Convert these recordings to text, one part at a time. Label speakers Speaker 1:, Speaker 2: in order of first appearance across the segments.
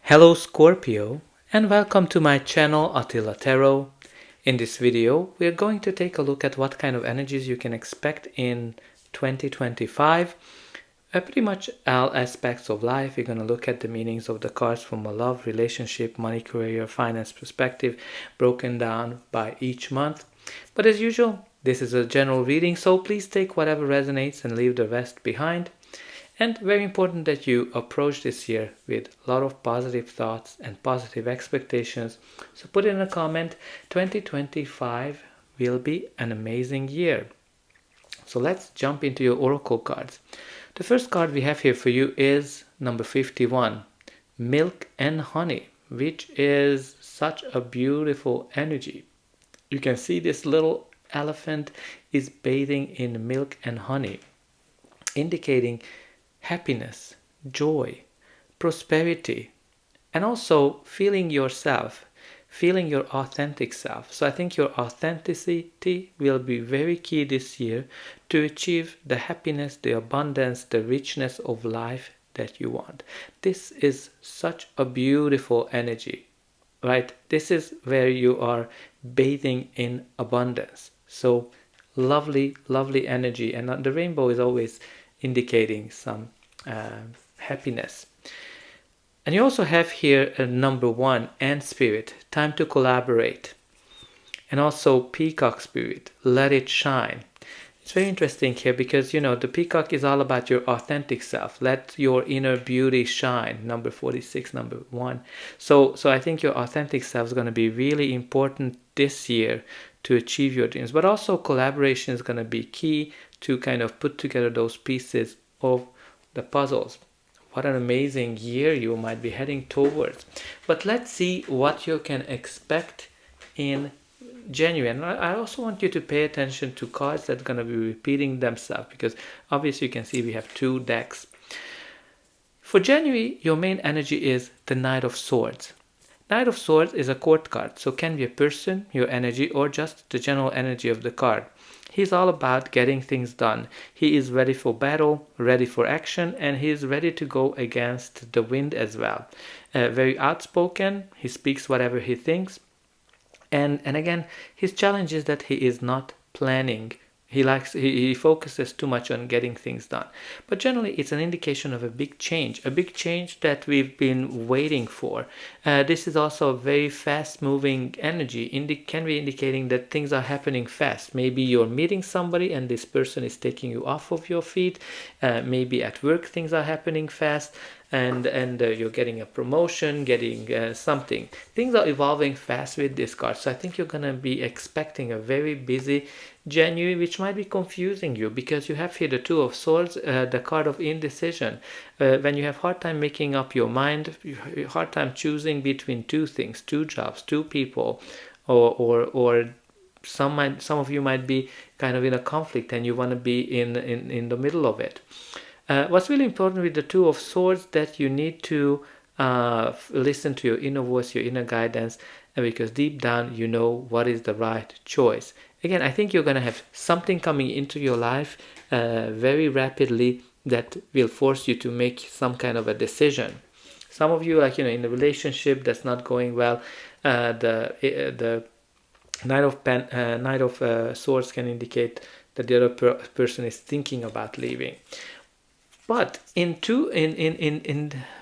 Speaker 1: Hello Scorpio, and welcome to my channel Attila Tarot. In this video we are going to take a look at what kind of energies you can expect in 2025. Pretty much all aspects of life. We're going to look at the meanings of the cards from a love, relationship, money, career, finance perspective, broken down by each month. But as usual, this is a general reading, so please take whatever resonates and leave the rest behind. And very important that you approach this year with a lot of positive thoughts and positive expectations. So put in a comment, 2025 will be an amazing year. So let's jump into your oracle cards. The first card we have here for you is number 51, Milk and Honey, which is such a beautiful energy. You can see this little elephant is bathing in milk and honey, indicating happiness, joy, prosperity, and also feeling yourself, feeling your authentic self. So I think your authenticity will be very key this year to achieve the happiness, the abundance, the richness of life that you want. This is such a beautiful energy, right? This is where you are bathing in abundance. So lovely, lovely energy. And the rainbow is always indicating some happiness. And you also have here a number 1, Ant Spirit, time to collaborate. And also Peacock Spirit, let it shine. It's very interesting here because, you know, the peacock is all about your authentic self. Let your inner beauty shine, number 46, number 1. So I think your authentic self is going to be really important this year to achieve your dreams. But also collaboration is going to be key to kind of put together those pieces of the puzzles. What an amazing year you might be heading towards. But let's see what you can expect in January. And I also want you to pay attention to cards that are going to be repeating themselves, because obviously you can see we have 2 decks. For January, your main energy is the Knight of Swords. Knight of Swords is a court card, so can be a person, your energy, or just the general energy of the card. He's all about getting things done. He is ready for battle, ready for action, and he is ready to go against the wind as well. Very outspoken, he speaks whatever he thinks. And again, his challenge is that he is not planning. He focuses too much on getting things done. But generally, it's an indication of a big change that we've been waiting for. This is also a very fast-moving energy. Can be indicating that things are happening fast. Maybe you're meeting somebody and this person is taking you off of your feet. Maybe at work things are happening fast. And you're getting a promotion, getting something. Things are evolving fast with this card. So I think you're going to be expecting a very busy January, which might be confusing you because you have here the 2 of Swords, the card of indecision. When you have hard time making up your mind, hard time choosing between 2 things, 2 jobs, 2 people, or some of you might be kind of in a conflict and you want to be in the middle of it. What's really important with the 2 of Swords, that you need to listen to your inner voice, your inner guidance, because deep down you know what is the right choice. Again, I think you're going to have something coming into your life very rapidly that will force you to make some kind of a decision. Some of you, like, in a relationship that's not going well, the Knight of Swords can indicate that the other person is thinking about leaving. But in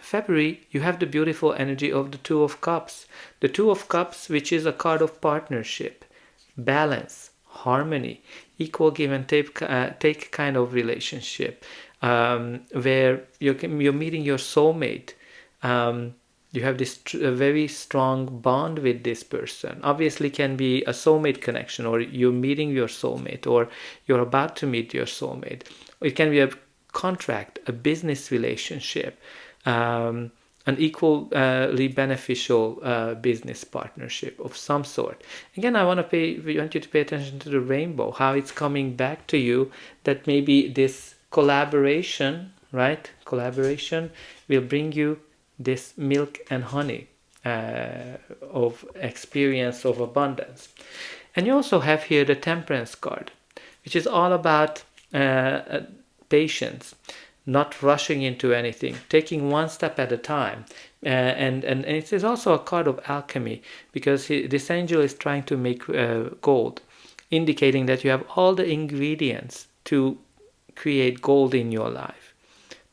Speaker 1: February, you have the beautiful energy of the 2 of Cups. The 2 of Cups, which is a card of partnership, balance, harmony, equal give and take kind of relationship, where you're meeting your soulmate. You have this very strong bond with this person. Obviously, can be a soulmate connection, or you're meeting your soulmate, or you're about to meet your soulmate. It can be a contract, a business relationship, an equally beneficial business partnership of some sort. Again, we want you to pay attention to the rainbow, how it's coming back to you, that maybe this collaboration, right? Collaboration will bring you this milk and honey of experience of abundance. And you also have here the Temperance card, which is all about patience, not rushing into anything, taking one step at a time. And it is also a card of alchemy, because this angel is trying to make gold, indicating that you have all the ingredients to create gold in your life,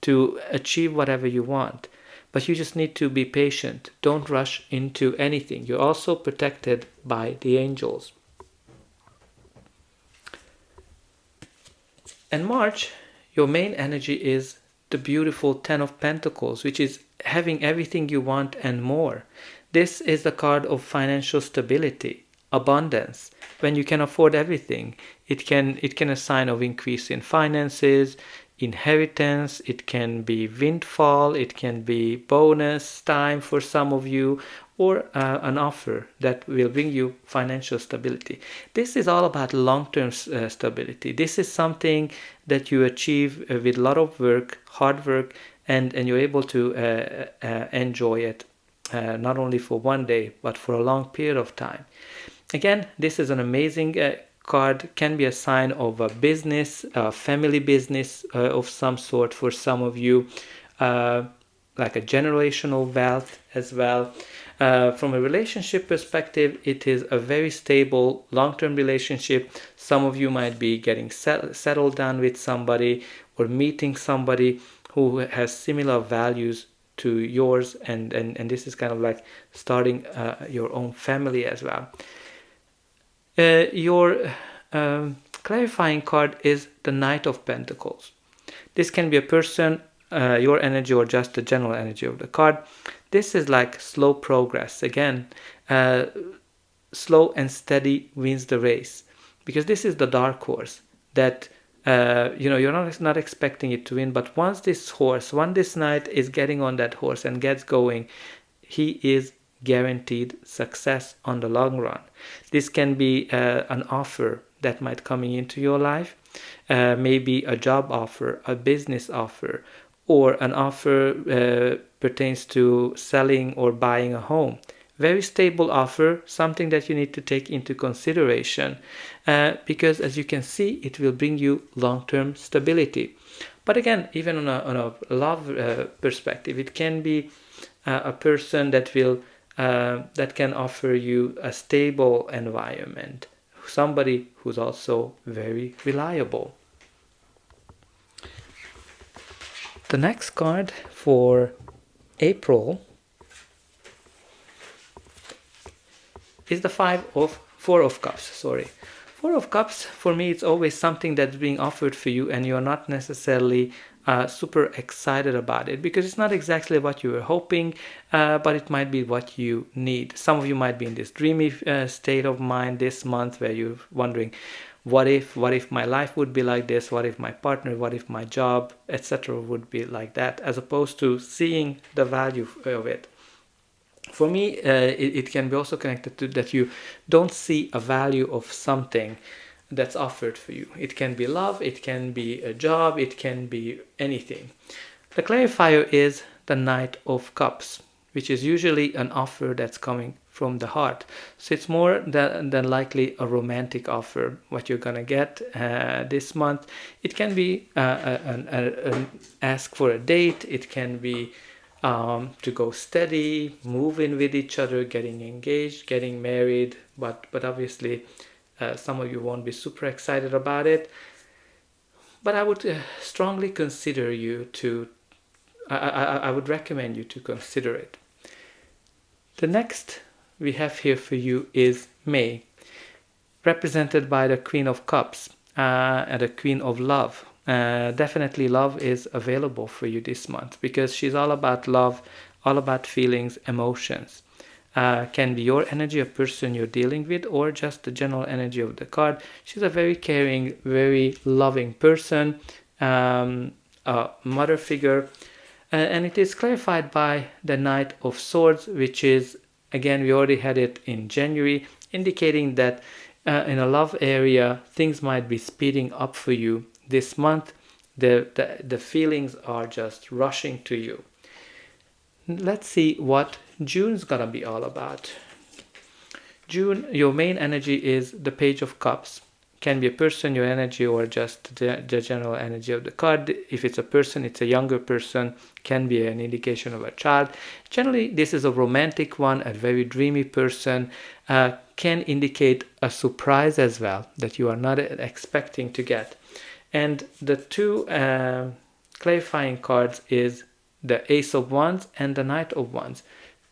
Speaker 1: to achieve whatever you want. But you just need to be patient. Don't rush into anything. You're also protected by the angels. In March, your main energy is the beautiful Ten of Pentacles, which is having everything you want and more. This is the card of financial stability, abundance. When you can afford everything, it can a sign of increase in finances, inheritance, it can be windfall, it can be bonus time for some of you, or an offer that will bring you financial stability. This is all about long-term stability. This is something that you achieve with a lot of work, hard work, and you're able to enjoy it not only for one day, but for a long period of time. Again, this is an amazing card. Can be a sign of a business, a family business of some sort for some of you, like a generational wealth as well. From a relationship perspective, it is a very stable long-term relationship. Some of you might be getting settled down with somebody, or meeting somebody who has similar values to yours, and this is kind of like starting your own family as well. Your clarifying card is the Knight of Pentacles. This can be a person, your energy, or just the general energy of the card. This is like slow progress. Again, slow and steady wins the race, because this is the dark horse that you're not expecting it to win, but once this knight is getting on that horse and gets going, he is guaranteed success on the long run. This can be an offer that might coming into your life, maybe a job offer, a business offer, or an offer pertains to selling or buying a home. Very stable offer, something that you need to take into consideration, because as you can see, it will bring you long-term stability. But again, even on a love perspective, it can be a person that can offer you a stable environment, somebody who's also very reliable. The next card for April is the Four of Cups. Four of Cups, for me, it's always something that's being offered for you, and you're not necessarily super excited about it, because it's not exactly what you were hoping, but it might be what you need. Some of you might be in this dreamy state of mind this month, where you're wondering, what if my life would be like this? What if my partner, what if my job, etc. would be like that, as opposed to seeing the value of it. For me, it can be also connected to that you don't see a value of something that's offered for you. It can be love, it can be a job, it can be anything. The clarifier is the Knight of Cups, which is usually an offer that's coming from the heart. So it's more than likely a romantic offer, what you're gonna get this month. It can be an ask for a date. It can be to go steady, move in with each other, getting engaged, getting married, but obviously some of you won't be super excited about it. But I would strongly consider you to, I would recommend you to consider it. The next we have here for you is May, represented by the Queen of Cups and the Queen of Love. Definitely love is available for you this month, because she's all about love, all about feelings, emotions. Can be your energy, a person you're dealing with, or just the general energy of the card. She's a very caring, very loving person, a mother figure, and it is clarified by the Knight of Swords, which is, again, we already had it in January, indicating that in a love area, things might be speeding up for you this month. The feelings are just rushing to you. Let's see what June's gonna be all about. June, your main energy is the Page of Cups, Can be a person, your energy, or just the general energy of the card. If it's a person, it's a younger person, can be an indication of a child. Generally, this is a romantic one, a very dreamy person, can indicate a surprise as well that you are not expecting to get. And the two clarifying cards is the Ace of Wands and the Knight of Wands.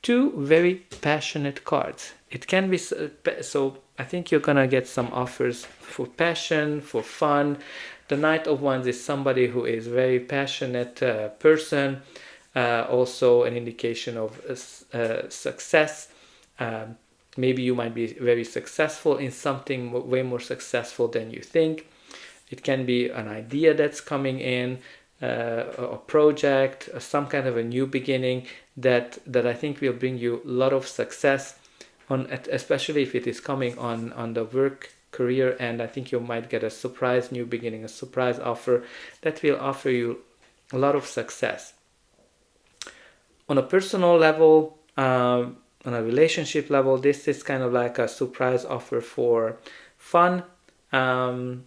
Speaker 1: Two very passionate cards. It can be, so I think you're gonna get some offers for passion, for fun. The Knight of Wands is somebody who is very passionate person, also an indication of success. Maybe you might be very successful in something, way more successful than you think. It can be an idea that's coming in, a project, some kind of a new beginning that I think will bring you a lot of success, especially if it is coming on the work career. And I think you might get a surprise new beginning, a surprise offer that will offer you a lot of success. On a personal level, on a relationship level, this is kind of like a surprise offer for fun, fun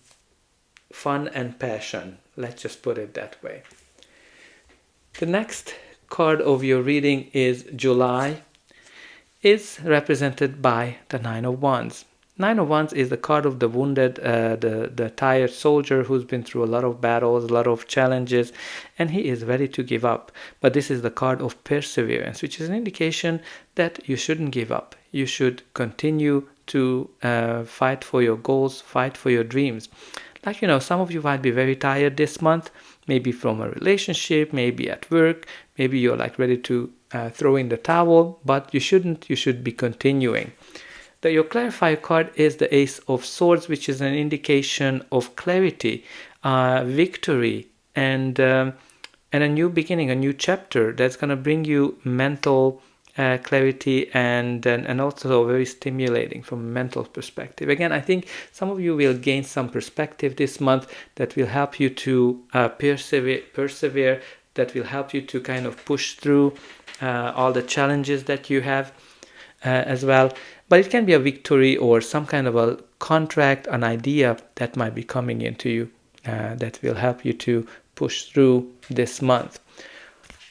Speaker 1: and passion. Let's just put it that way. The next card of your reading is July, is represented by the Nine of Wands. Nine of Wands is the card of the wounded, the tired soldier who's been through a lot of battles, a lot of challenges, and he is ready to give up. But this is the card of perseverance, which is an indication that you shouldn't give up. You should continue to fight for your goals, fight for your dreams. Like, some of you might be very tired this month, maybe from a relationship, maybe at work, maybe you're like ready to throw in the towel, but you shouldn't. You should be continuing. Your clarifier card is the Ace of Swords, which is an indication of clarity, victory, and a new beginning, a new chapter that's going to bring you mental clarity and also very stimulating from a mental perspective. Again, I think some of you will gain some perspective this month that will help you to persevere, that will help you to kind of push through all the challenges that you have as well. But it can be a victory or some kind of a contract, an idea that might be coming into you that will help you to push through this month.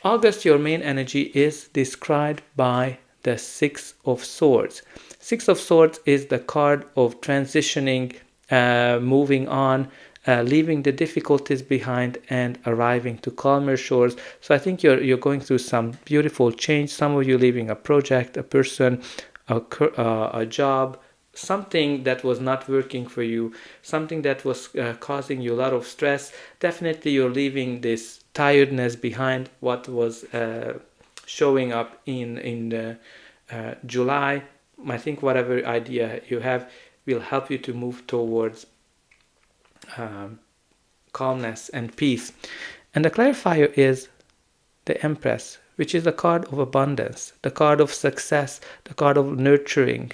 Speaker 1: August, your main energy is described by the Six of Swords. Six of Swords is the card of transitioning, moving on, leaving the difficulties behind and arriving to calmer shores. So I think you're going through some beautiful change. Some of you leaving a project, a person, a job, something that was not working for you, something that was causing you a lot of stress. Definitely you're leaving this tiredness behind, what was showing up in July. I think whatever idea you have will help you to move towards calmness and peace. And the clarifier is the Empress, which is the card of abundance, the card of success, the card of nurturing.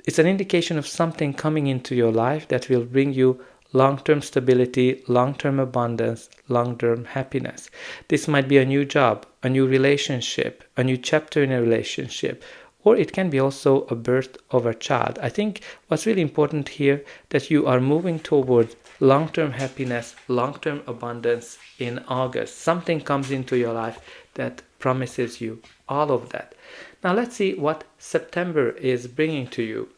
Speaker 1: It's an indication of something coming into your life that will bring you long-term stability, long-term abundance, long-term happiness. This might be a new job, a new relationship, a new chapter in a relationship, or it can be also a birth of a child. I think what's really important here that you are moving towards long-term happiness, long-term abundance in August. Something comes into your life that promises you all of that. Now let's see what September is bringing to you.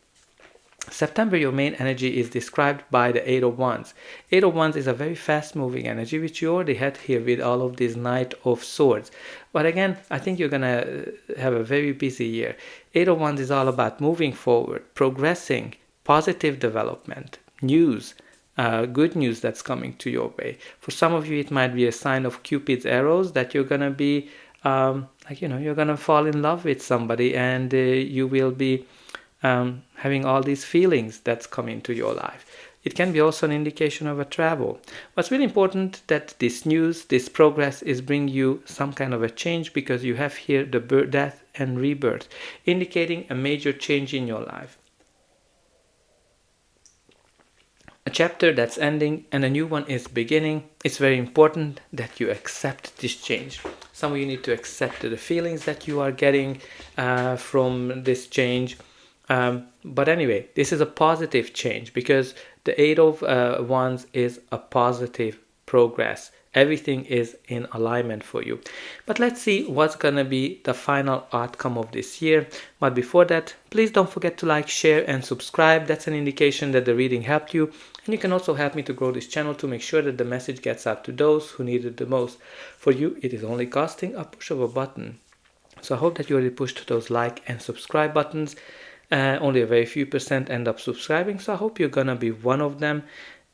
Speaker 1: September, your main energy is described by the Eight of Wands. Eight of Wands is a very fast-moving energy, which you already had here with all of these Knight of Swords. But again, I think you're going to have a very busy year. Eight of Wands is all about moving forward, progressing, positive development, news, good news that's coming to your way. For some of you, it might be a sign of Cupid's arrows that you're going to be, you're going to fall in love with somebody and you will be having all these feelings that's come into your life. It can be also an indication of a travel. What's really important that this news, this progress is bringing you some kind of a change, because you have here the birth, death and rebirth, indicating a major change in your life. A chapter that's ending and a new one is beginning. It's very important that you accept this change. Some of you need to accept the feelings that you are getting from this change. But anyway, this is a positive change because the Eight of Wands is a positive progress. Everything is in alignment for you. But let's see what's gonna be the final outcome of this year. But before that, please don't forget to like, share, and subscribe. That's an indication that the reading helped you. And you can also help me to grow this channel to make sure that the message gets out to those who need it the most. For you, it is only costing a push of a button. So I hope that you already pushed those like and subscribe buttons. Only a very few percent end up subscribing, so I hope you're gonna be one of them.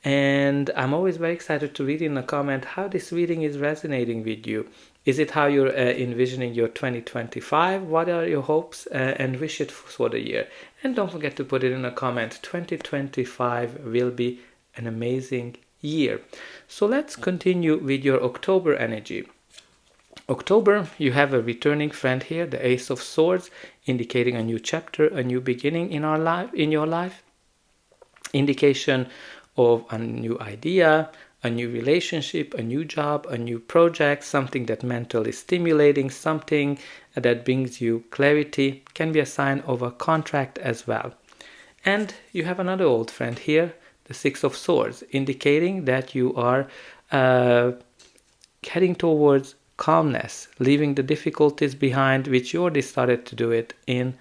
Speaker 1: And I'm always very excited to read in a comment how this reading is resonating with you. Is it how you're envisioning your 2025? What are your hopes and wishes for the year? And don't forget to put it in a comment. 2025 will be an amazing year. So let's continue with your October energy. October, you have a returning friend here, the Ace of Swords, indicating a new chapter, a new beginning in your life. Indication of a new idea, a new relationship, a new job, a new project, something that mentally stimulating, something that brings you clarity, can be a sign of a contract as well. And you have another old friend here, the Six of Swords, indicating that you are heading towards calmness, leaving the difficulties behind, which you already started to do it in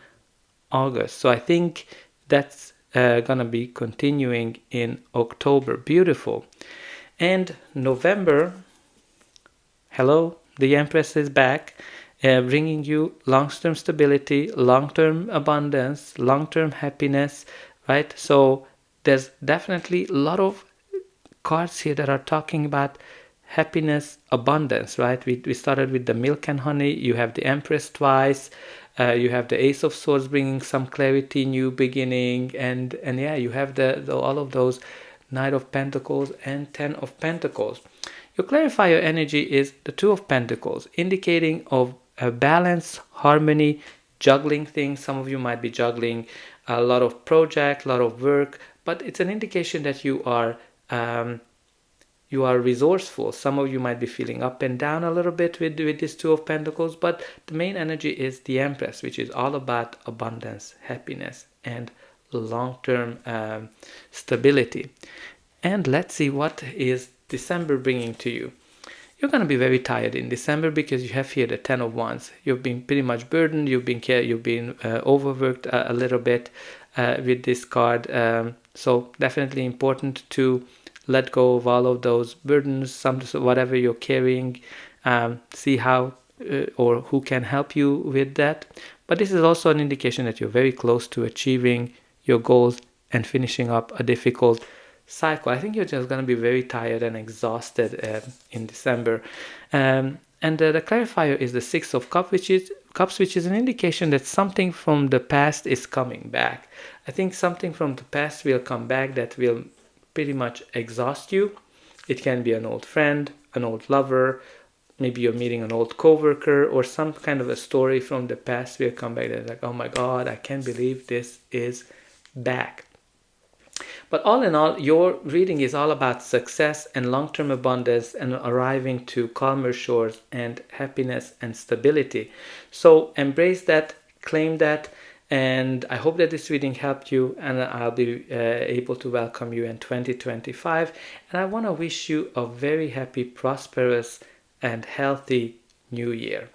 Speaker 1: August. So I think that's gonna be continuing in October. Beautiful. And November, hello, the Empress is back, bringing you long-term stability, long-term abundance, long-term happiness, right? So there's definitely a lot of cards here that are talking about happiness, abundance, right? We started with the milk and honey. You have the Empress twice. You have the Ace of Swords bringing some clarity, new beginning, and yeah, you have the all of those Knight of Pentacles and Ten of Pentacles. Your clarifier energy is the Two of Pentacles, indicating of a balance, harmony, juggling things. Some of you might be juggling a lot of projects, a lot of work, but it's an indication that you are resourceful. Some of you might be feeling up and down a little bit with this Two of Pentacles, but the main energy is the Empress, which is all about abundance, happiness, and long-term stability. And let's see what is December bringing to you. You're going to be very tired in December because you have here the Ten of Wands. You've been pretty much burdened. You've been overworked a little bit with this card. So definitely important to let go of all of those burdens, whatever you're carrying. See how or who can help you with that. But this is also an indication that you're very close to achieving your goals and finishing up a difficult cycle. I think you're just going to be very tired and exhausted in December. And the clarifier is the Six of Cups, which is an indication that something from the past is coming back. I think something from the past will come back that will pretty much exhaust you. It can be an old friend, an old lover, maybe you're meeting an old coworker, or some kind of a story from the past will come back that's like, oh my God, I can't believe this is back. But all in all, your reading is all about success and long-term abundance and arriving to calmer shores and happiness and stability. So embrace that, claim that, and I hope that this reading helped you, and I'll be able to welcome you in 2025. And I want to wish you a very happy, prosperous, and healthy new year.